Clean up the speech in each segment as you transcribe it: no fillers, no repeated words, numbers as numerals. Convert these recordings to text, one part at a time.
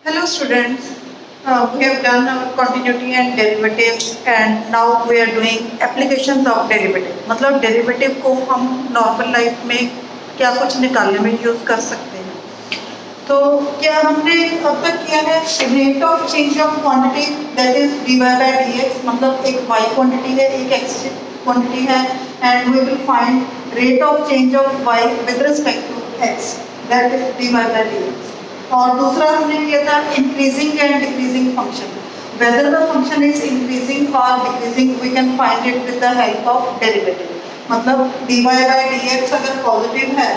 Hello students, we have done our continuity and derivatives and now we are doing applications of derivative. मतलब derivative को हम normal life में क्या कुछ निकालने में use कर सकते हैं. तो क्या हमने अब तक किया है rate of change of quantity that is dy by dx, मतलब एक y quantity है एक x quantity है and we will find rate of change of y with respect to x, that is dy by dx. और दूसरा हमने किया था increasing and decreasing function. Whether the function is increasing और decreasing we can find it with the help of derivative. मतलब dy by dx अगर positive है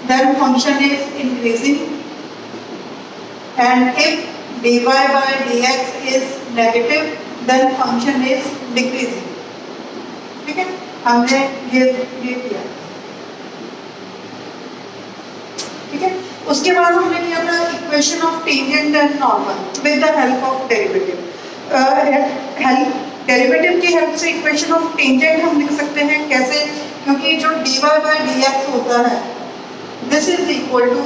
then function is increasing and if dy by dx is negative then function is decreasing. ठीक है, हमने ये किया. ठीक है, उसके बाद हमने किया था equation of tangent and normal with the help of derivative. Derivative की हेल्प से इक्वेशन ऑफ टेंजेंट हम लिख सकते हैं. कैसे? क्योंकि जो dy by dx होता है this is equal to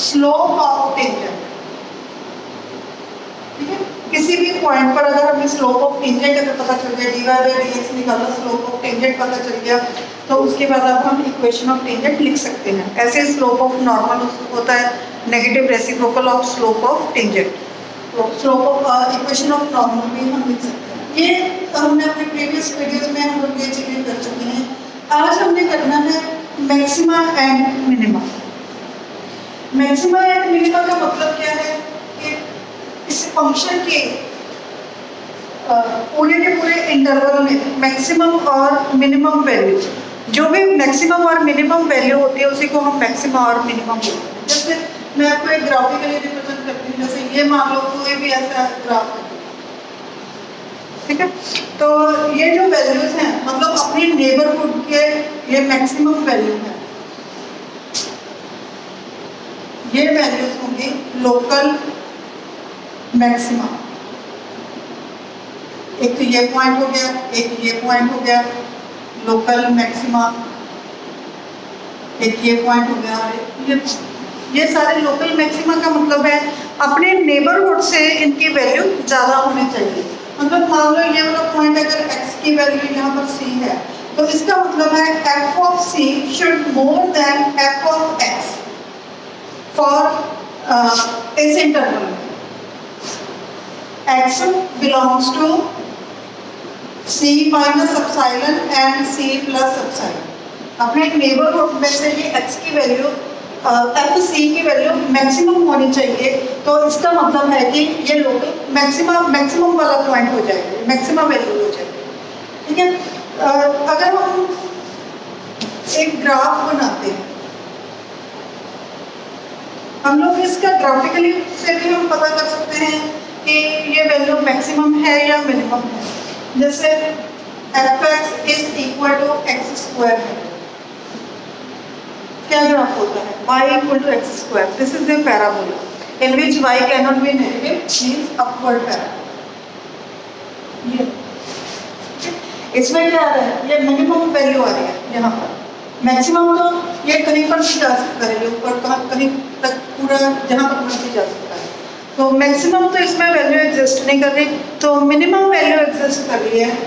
slope of tangent. ठीक है, किसी भी पॉइंट पर अगर हमें स्लोप ऑफ टेंजेंट अगर पता चल गया, dy by dx निकाला, स्लोप ऑफ टेंजेंट पता चल गया, तो उसके बाद अब हम इक्वेशन ऑफ टेंजेंट लिख सकते हैं. ऐसे स्लोप ऑफ नॉर्मल होता है negative reciprocal of slope of tangent. तो slope of equation of normal भी हम लिख सकते हैं. ये हमने अपने प्रीवियस वीडियोस में हम लोग ये चीजें कर चुके हैं. आज हमने करना है maxima and minima. Maxima and minima का मतलब क्या है कि इस फंक्शन के पूरे के पूरे इंटरवल में मैक्सिमम और मिनिमम वैल्यू, जो भी मैक्सिमम और मिनिमम वैल्यू होती है उसी को हम मैक्सिमम और मिनिमम बोलते हैं. जैसे मैं आपको एक ग्राफिकली रिप्रेजेंट करती हूँ. जैसे ये मान लो कोई भी ऐसा ग्राफ है. ठीक है, तो ये जो वैल्यूज हैं मतलब अपने नेबरहुड के ये मैक्सिमम वैल्यू है. ये वैल्यूज होंगी लोकल मैक्सिमा. एक तो ये पॉइंट हो गया, एक ये पॉइंट हो गया लोकल मैक्सिमा, एक ये पॉइंट हो गया और ये सारे लोकल मैक्सिमा का मतलब है अपने नेबरहुड से इनकी वैल्यू ज़्यादा होनी चाहिए. मतलब मान लो ये वाला पॉइंट अगर x की वैल्यू यहाँ पर c है तो इसका मतलब है f of c should more than f of x for इस इंटरवल में. x belongs to c minus epsilon and c plus epsilon. अपने नेबरहुड में से ये x की वैल्यू एफ सी की वैल्यू मैक्सिमम होनी चाहिए. तो इसका मतलब है कि ये लोकल मैक्सिमम वाला पॉइंट हो जाएगा, मैक्सिमम वैल्यू हो जाएगी. ठीक है, अगर हम एक ग्राफ बनाते हैं हम लोग इसका ग्राफिकली से भी हम पता कर सकते हैं कि ये वैल्यू मैक्सिमम है या मिनिमम है. जैसे f x is equal to x square है. क्या ग्राफ होता है? y equal to x square. This is a parabola in which y cannot be negative, means upward parabola. ये इसमें क्या आ रहा है? ये मिनिमम वैल्यू आ रही है यहाँ पर. मैक्सिमम तो ये कहीं पर भी जा सकता है, ये ऊपर कहीं तक पूरा जहाँ पर मर्जी जा सकता है. तो मैक्सिमम तो इसमें वैल्यू एग्जिस्ट नहीं कर रही, तो मिनिमम वैल्यू एग्जिस्ट कर रही है.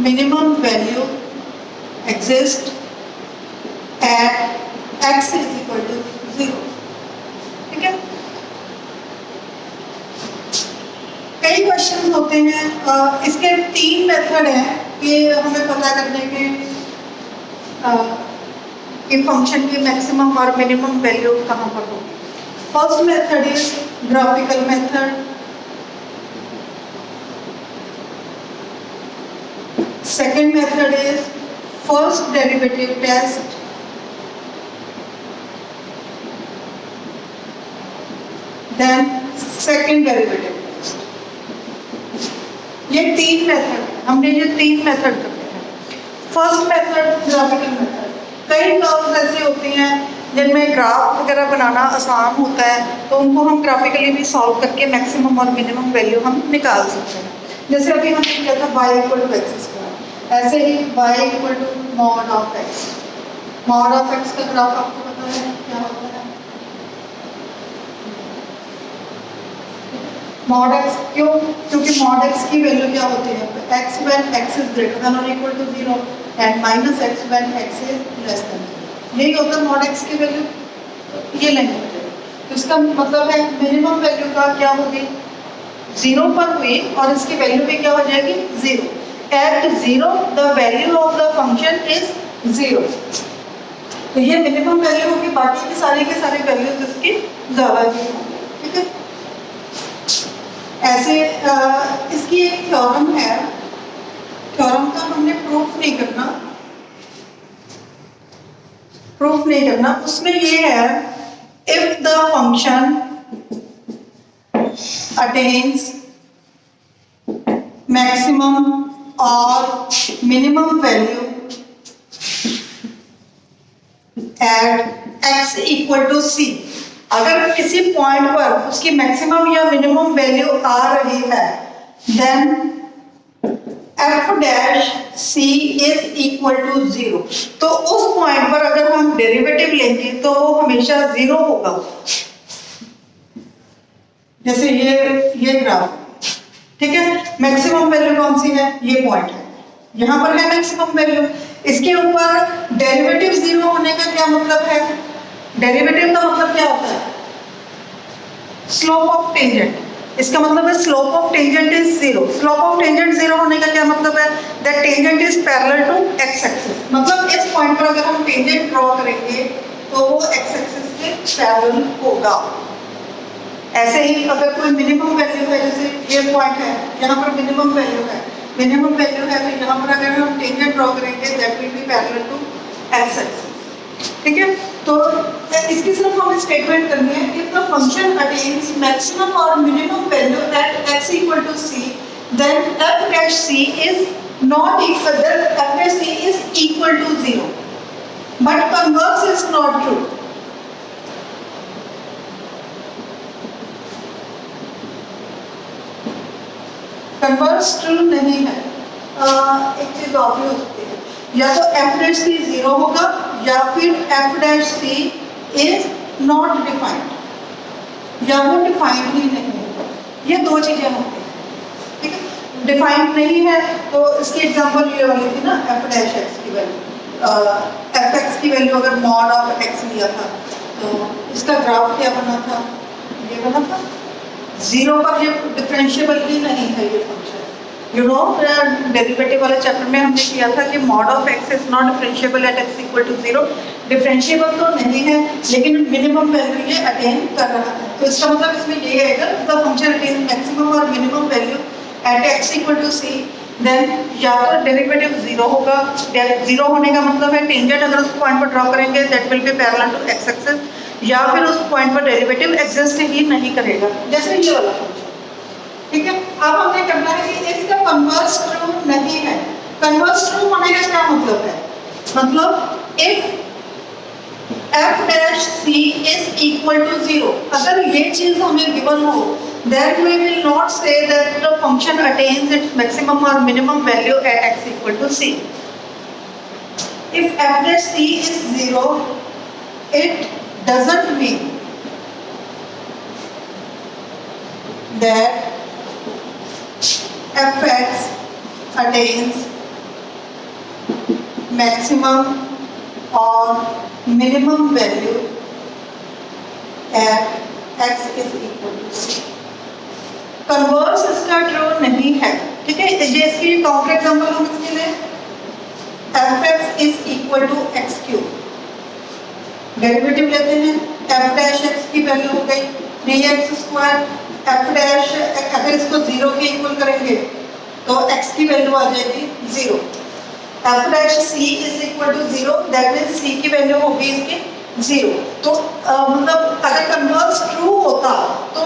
Minimum value exist at x is equal to 0. ठीक है, कई क्वेश्चन होते हैं. इसके 3 मेथड हैं कि हमें पता करने के कि फंक्शन की मैक्सिमम और मिनिमम वैल्यू कहाँ पर होगी. First method is graphical method. Second method is first derivative test. Then second derivative test. ये 3 मेथड, हमने ये 3 मेथड करते हैं. First method graphical method. कई कर्व्स ऐसे होती हैं जिनमें ग्राफ वगैरह बनाना आसान होता है, तो उनको हम ग्राफिकली भी सॉल्व करके मैक्सिमम और मिनिमम वैल्यू हम निकाल सकते हैं. जैसे अभी हमने किया था y equal to x square, ऐसे ही y equal to mod of x. Mod of x का ग्राफ आपको पता है क्या होता है? मॉड एक्स क्यों? क्योंकि मॉड एक्स की वैल्यू क्या होती है? X when X is greater than और equal to 0 and minus X when X is less than 0। यही होता है मॉड एक्स की वैल्यू। तो ये लेंगे, तो इसका मतलब है मिनिमम वैल्यू का क्या होगी? 0 पर हुई और इसकी वैल्यू भी क्या हो जाएगी? 0। At 0 the value of the function is 0। तो ये मिनिमम वैल्यू होगी, बाकी की सारी वैल्यूज इसकी ज्यादा ही होंगी। ठीक है, ऐसे इसकी एक थ्योरम है, थ्योरम का हमने प्रूफ नहीं करना, उसमें ये है if the function attains maximum और minimum value at x equal to c, अगर किसी पॉइंट पर उसकी मैक्सिमम या मिनिमम वैल्यू आ रही है, then f dash c is equal to 0। तो उस पॉइंट पर अगर हम डेरिवेटिव लेंगे तो वो हमेशा 0 होगा। जैसे ये ग्राफ, ठीक है, मैक्सिमम वैल्यू कौन सी है? ये पॉइंट है, यहां पर है मैक्सिमम वैल्यू। इसके ऊपर डेरिवेटिव 0 होने का क्या मतलब है? डेरिवेटिव का मतलब क्या होता है? Slope of tangent. इसका मतलब है slope of tangent is 0। Slope of tangent 0 होने का क्या मतलब है? That tangent is parallel to x axis. मतलब इस पॉइंट पर अगर हम टेंजेंट ड्रॉ करेंगे तो वो एक्स एक्सिस के पैरेलल होगा। ऐसे ही अगर कोई मिनिमम वैल्यू है, जैसे ये पॉइंट है, यहाँ पर मिनिमम वैल्यू है तो यहाँ पर अगर हम टेंजेंट ड्रॉ करेंगे that will be parallel to x axis. ठीक है, तो इसकी सिर्फ हमें स्टेटमेंट करनी है, if the function attains maximum और minimum value at x equal to c, then f dash c is not equal, f dash c is equal to 0, but converse is not true. Converse true नहीं है। एक चीज और भी हो सकती है, या तो f डैश c 0 होगा या फिर f dash c is not defined, या वो डिफाइंड ही नहीं होगा। ये दो चीजें होती हैं। ठीक है, डिफाइंड नहीं है तो इसकी एग्जांपल ये वाली थी ना, f डैश x की वैल्यू, f x की वैल्यू अगर मॉड ऑफ x लिया था तो इसका ग्राफ क्या बना था? ये बना था 0 पर। ये डिफरेंशिएबल ही नहीं है ये फंक्शन। यू नो, डेरिवेटिव वाले चैप्टर में हमने किया था कि mod of x is not differentiable at x equal to 0। Differentiable तो नहीं है लेकिन मिनिमम वैल्यू ये अटेन कर रहा है। तो इसका मतलब इसमें ये है अगर द फंक्शन अटेन मैक्सिमम और minimum value at x equal to c, then या तो डेरिवेटिव 0 होगा। 0 होने का मतलब है टेंजेंट अगर उस पॉइंट पर ड्रॉ करेंगे that will be parallel to x axis, या फिर उस पॉइंट पर डेरिवेटिव एग्जिस्ट ही नहीं करेगा, जैसे ये वाला फंक्शन। ठीक है, अब हमने करना है कि इसका कन्वर्स ट्रू नहीं है। कन्वर्स ट्रू होने का क्या मतलब है? मतलब if f dash c is equal to 0, अगर ये चीज हमें गिवन हो, then we will not say that the function attains its maximum or minimum value at x equal to c. If f dash c is 0, it doesn't mean that fx attains maximum or minimum value at x is equal to c. Converse इसका true नहीं है। ठीक है, ये इसकी counter example हम इसके लिए fx is equal to x cube, derivative लेते हैं, f डैश x की वैल्यू हो गई 3x स्क्वायर, f डैश अगर इसको 0 के इक्वल करेंगे तो x की वैल्यू आ जाएगी 0। f dash c is equal to 0, that means c की वैल्यू होगी इसकी 0। तो मतलब अगर कन्वर्स ट्रू होता तो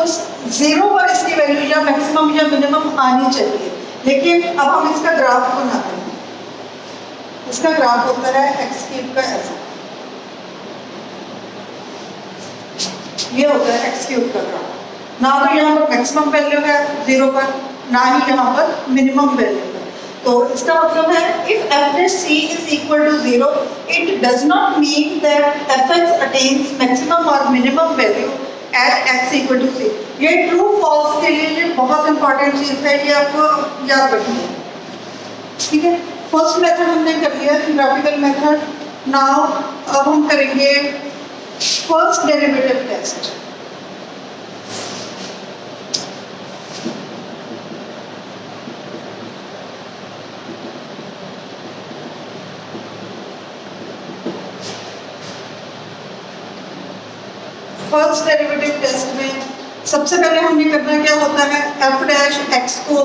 0 पर इसकी वैल्यू या मैक्सिमम या मिनिमम आनी चाहिए। लेकिन अब हम इसका ग्राफ बनाते हैं। इसका ग्राफ होता है x क्यूब का ऐसा, ये होता है x क्यूब का ग्राफ। ना तो यहाँ पर मैक्सिमम वैल्यू है 0 पर, ना ही यहाँ पर मिनिमम वैल्यू है। तो इसका मतलब है if f dash c is equal to 0, it does not mean that fx attains maximum or minimum value at x equal to c. ये ट्रू फॉल्स के लिए ये बहुत इंपॉर्टेंट चीज़ है, ये आपको याद रखनी है, ठीक है। फर्स्ट मेथड हमने कर लिया, ग्राफिकल मेथड। नाउ अब हम करेंगे first derivative test. First derivative test में सबसे पहले हमने करना क्या होता है, एफ डैश एक्स को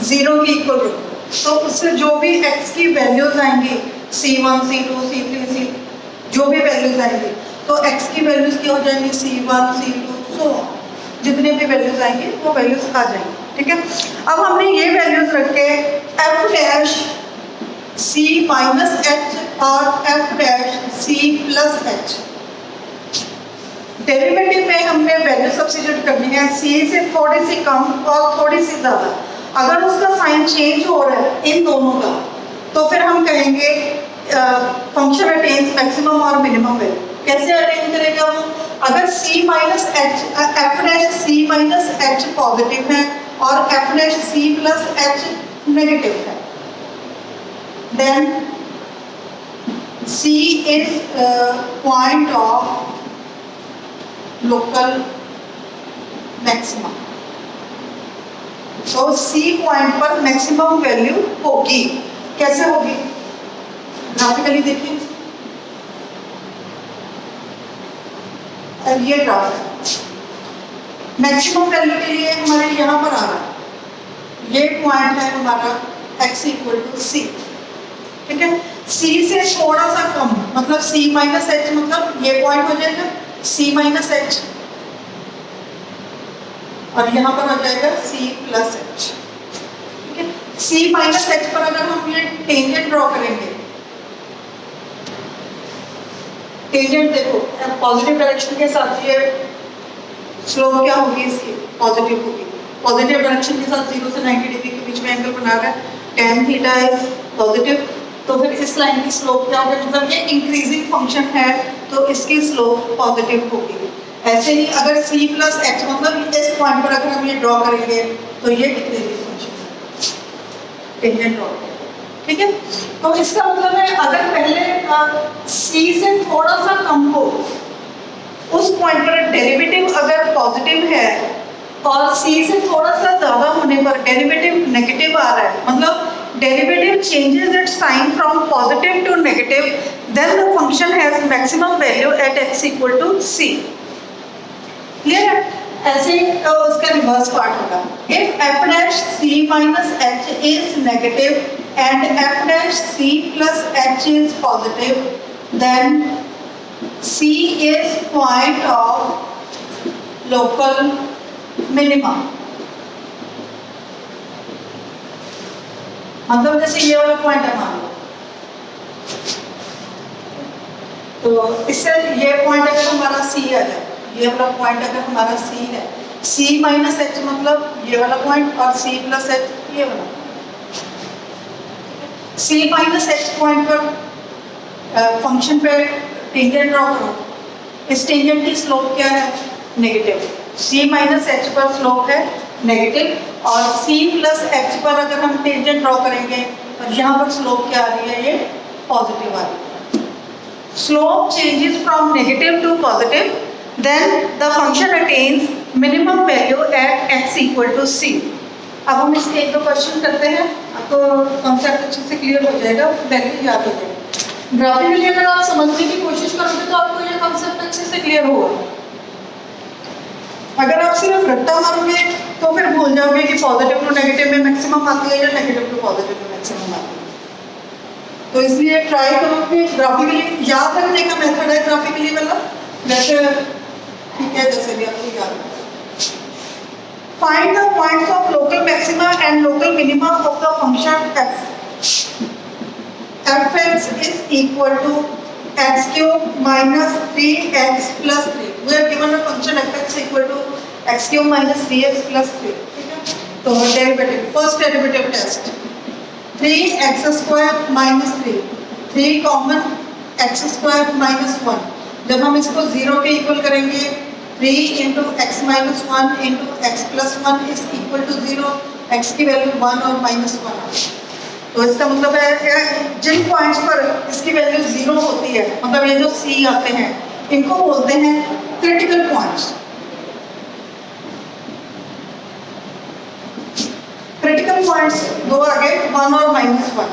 0 के इक्वल रखो, तो उससे जो भी एक्स की वैल्यूज आएंगी c1 c2 c3 c जो भी वैल्यूज आएंगी, तो एक्स की वैल्यूज क्या हो जाएंगी c1 c2 सो जितने भी वैल्यूज आएंगे वो वैल्यूज आ जाएंगी, ठीक है। अब हमने ये वैल्यूज रख के f dash c minus h और f dash c plus h, derivative में हमने वैल्यू सब्स्टिट्यूट करनी है, c से थोड़ी सी कम और थोड़ी सी ज़्यादा। अगर उसका साइन चेंज हो रहा है इन दोनों का, तो फिर हम कहेंगे फंक्शन अटेन्स मैक्सिमम और मिनिमम वैल्यू। कैसे अटेन करेगा वो, अगर c minus h f dash c minus h positive है और f dash c plus h negative है, then c is point of local maximum. तो C पॉइंट पर मैक्सिमम वैल्यू होगी। कैसे होगी, ग्राफिकली देखिए, अब ये ग्राफ है, मैक्सिमम वैल्यू के लिए हमारे यहाँ पर आ रहा है, ये पॉइंट है हमारा x इक्वल टू सी, ठीक है। C से थोड़ा सा कम मतलब C माइनस एच, मतलब ये पॉइंट हो जाएगा C माइनस एच और यहाँ पर आ जाएगा C प्लस एच, ठीक है। C माइनस एच पर अगर हम ये टेंजेंट ड्रॉ करेंगे, टेंजेंट देखो पॉजिटिव डायरेक्शन के साथ ये स्लोप क्या होगी इसकी, पॉजिटिव होगी। पॉजिटिव डायरेक्शन के साथ 0 से 90 डिग्री के बीच में एंगल बना रहा है, tan थीटा इज पॉजिटिव, तो फिर इस लाइन की स्लोप क्या होगी, मतलब ये इंक्रीजिंग फंक्शन है तो इसकी स्लोप पॉजिटिव होगी। ऐसे ही अगर c प्लस एच मतलब इस पॉइंट पर अगर हम ये ड्रॉ करेंगे तो ये डिक्रीजिंग फंक्शन है, टेंजेंट ड्रॉ, ठीक है। तो इसका मतलब है अगर पहले c से थोड़ा सा कम हो, उस पॉइंट पर डेरिवेटिव अगर पॉजिटिव है और c से थोड़ा सा ज़्यादा होने पर डेरिवेटिव नेगेटिव आ रहा है, मतलब derivative changes its sign from positive to negative, then the function has maximum value at x equal to c. Clear है? ऐसे उसका रिवर्स पार्ट होगा। If f dash c minus h is negative and f dash c plus h is positive, then c is point of local minimum. मतलब जैसे ये वाला point है मान लो, तो इससे ये पॉइंट अगर हमारा C आ जाए, ये वाला पॉइंट अगर हमारा C है, C माइनस एच मतलब ये वाला पॉइंट और C प्लस एच ये वाला, C माइनस एच पॉइंट पर फंक्शन पे टेंजेंट ड्रॉ करो, इस टेंजेंट की स्लोप क्या है, नेगेटिव। C माइनस एच पर स्लोप है नेगेटिव और C प्लस एच पर अगर हम टेंजेंट ड्रॉ करेंगे और यहाँ पर स्लोप क्या आ रही है, ये पॉजिटिव आ रही है। Slope changes from negative to positive, then the function attains minimum value at x equal to c। अब हम इसके एक दो क्वेश्चन करते हैं, आपको कॉन्सेप्ट अच्छे से क्लियर हो जाएगा, वैल्यू याद हो जाएगा। ग्राफिकली अगर आप समझने की कोशिश करोगे तो आपको ये कॉन्सेप्ट अच्छे से क्लियर होगा। अगर आप सिर्फ रट्टा मारोगे तो फिर भूल जाओगे कि पॉजिटिव टू नेगेटिव में मैक्सिमम आती है या नेगेटिव टू पॉजिटिव में मैक्सिमम आती है। तो इसलिए ट्राई करो कि ग्राफिकली याद रखने का मेथड है ग्राफिकली वाला, जैसे ठीक है जैसे भी आपको याद है। Find the points of local maxima and local minima of the function f. fx is equal to x cube minus 3x plus 3. We are given a function fx equal to x cube minus 3x plus 3. ठीक है? तो derivative, first derivative test, 3x square minus 3, 3 common x square minus 1. जब हम इसको 0 के equal करेंगे 3 into x minus one into x plus one is equal to 0, x की वैल्यू 1 और -1। तो इसका मतलब है जिन पॉइंट्स पर इसकी वैल्यू 0 होती है, मतलब ये जो सी आते हैं, इनको बोलते हैं क्रिटिकल पॉइंट्स। क्रिटिकल पॉइंट्स दो आ गए, 1 और -1।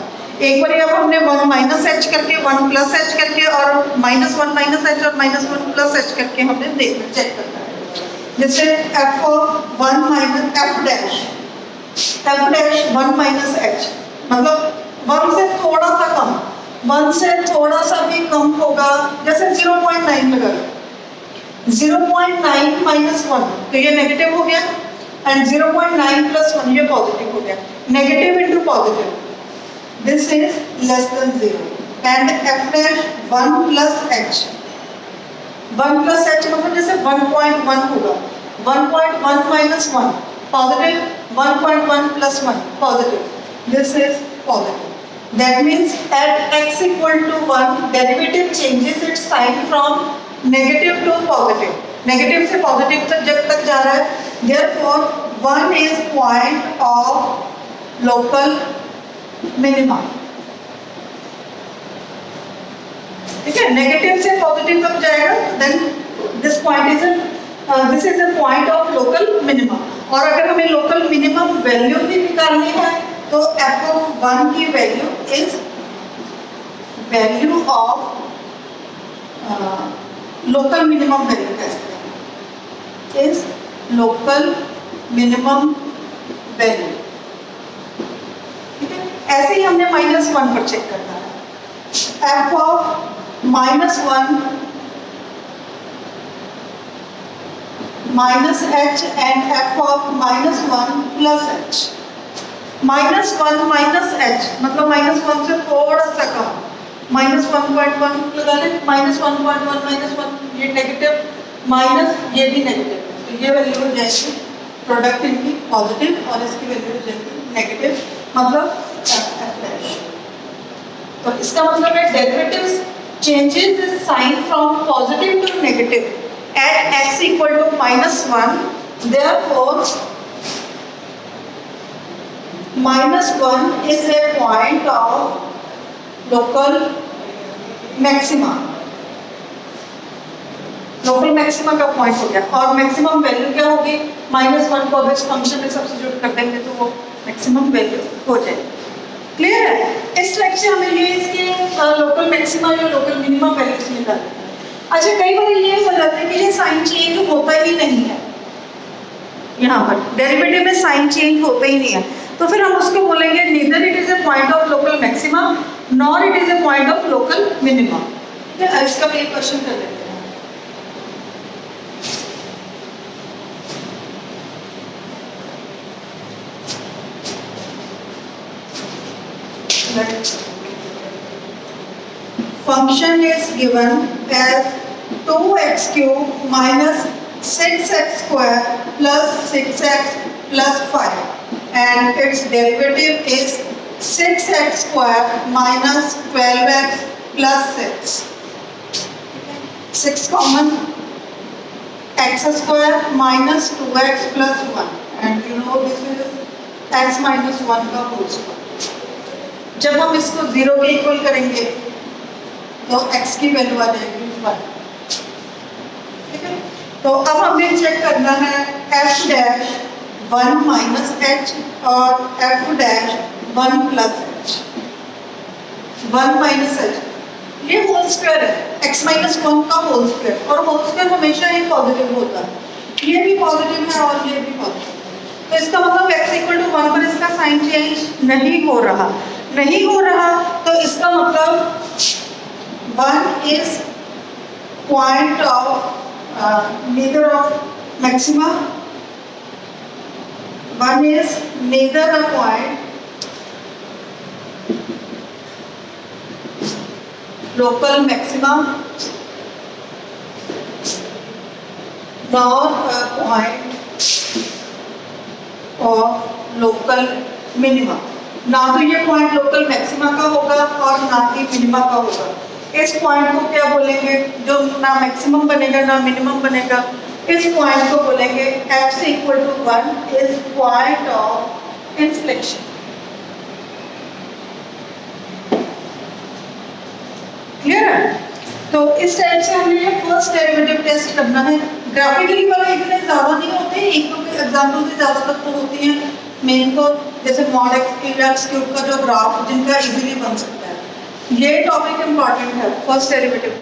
एक बार अब हमने 1 माइनस एच करके, 1 प्लस एच करके और -1 माइनस एच और -1 प्लस एच करके हमने देखना चेक करना है। जैसे F of 1 minus F dash 1 minus H, मतलब 1 से थोड़ा सा कम, 1 से थोड़ा सा भी कम होगा, जैसे 0.9 लगा, 0.9 माइनस 1 तो ये नेगेटिव हो गया, एंड 0.9 प्लस 1 ये पॉजिटिव हो गया। Negative into positive, this is less than 0, and f dash 1 plus h, 1 plus h मतलब जैसे 1.1 होगा, 1.1 minus 1 positive, 1.1 plus 1 positive, this is positive. That means at x equal to 1 derivative changes its sign from negative to positive, negative से positive तक जब तक जा रहा है, therefore 1 is point of local minima. ठीक है, नेगेटिव से पॉजिटिव कब जाएगा, then this is a point of local minima. और अगर हमें लोकल मिनिमम वैल्यू भी निकालनी है तो एफ ऑफ 1 की value is value of local minimum value कह सकते हैं, इज लोकल मिनिमम वैल्यू। ऐसे ही हमने -1 पर चेक करना है। F of -1 minus H and F of -1 plus H. -1 minus H मतलब -1 से थोड़ा सा कम, -1.1 लगा लें, -1.1 -1 ये नेगेटिव, माइनस ये भी नेगेटिव, तो ये वैल्यू हो जाएगी प्रोडक्ट इनकी पॉजिटिव और इसकी वैल्यू हो जाएगी नेगेटिव, मतलब तो इसका मतलब है derivatives changes the sign from positive to negative at x equal to -1, therefore -1 is a point of local maxima. Local maxima का पॉइंट हो गया, और मैक्सिमम वैल्यू क्या होगी, -1 को इस फंक्शन में सब्स्टिट्यूट कर देंगे तो वो मैक्सिमम वैल्यू हो जाएगी। क्लियर है? इस टाइप से हमें ये इसके लोकल मैक्सिमा या लोकल मिनिमम वैल्यूज निकालनी है। अच्छा, कई बार ये हो जाता है कि ये साइन चेंज होता ही नहीं है, यहाँ पर डेरिवेटिव में साइन चेंज होता ही नहीं है, तो फिर हम उसको बोलेंगे neither it is a point of local maxima nor it is a point of local minima. ठीक है, इसका भी एक क्वेश्चन कर लेते हैं। Function is given as 2x cube minus 6x square plus 6x plus 5 and its derivative is 6x square minus 12x plus 6. 6 common, x square minus 2x plus 1 and you know this is x minus 1 का whole square। जब हम इसको 0 के equal करेंगे तो x की value आ जाएगी 1। ठीक है, तो अब हमें चेक करना है f डैश 1 माइनस एच और f dash 1 plus H. 1 minus H ये होल स्क्वायर है, x माइनस 1 का होल स्क्वायर, और होल स्क्वायर हमेशा ही पॉजिटिव होता है, ये भी पॉजिटिव है और ये भी पॉजिटिव है, तो इसका मतलब x इक्वल टू 1 पर इसका साइन चेंज नहीं हो रहा, तो इसका मतलब 1 is point of neither of maxima, 1 is neither a point local maxima nor a point of local minima। ना तो ये पॉइंट लोकल मैक्सिमा का होगा और ना ही मिनिमा का होगा। इस पॉइंट को क्या बोलेंगे, जो ना मैक्सिमम बनेगा ना मिनिमम बनेगा, इस पॉइंट को बोलेंगे x equal to 1 is point of inflection. Clear है? तो इस टाइप से हमें ये फर्स्ट डेरिवेटिव टेस्ट करना है। ग्राफिकली वाले इतने ज़्यादा नहीं होते, एक दो एग्जाम्पल से ज़्यादा तक तो होती हैं। मेन तो जैसे मॉड एक्स क्यूब का जो ग्राफ जिनका इजीली बन सकता है, ये टॉपिक इम्पॉर्टेंट है फर्स्ट डेरिवेटिव।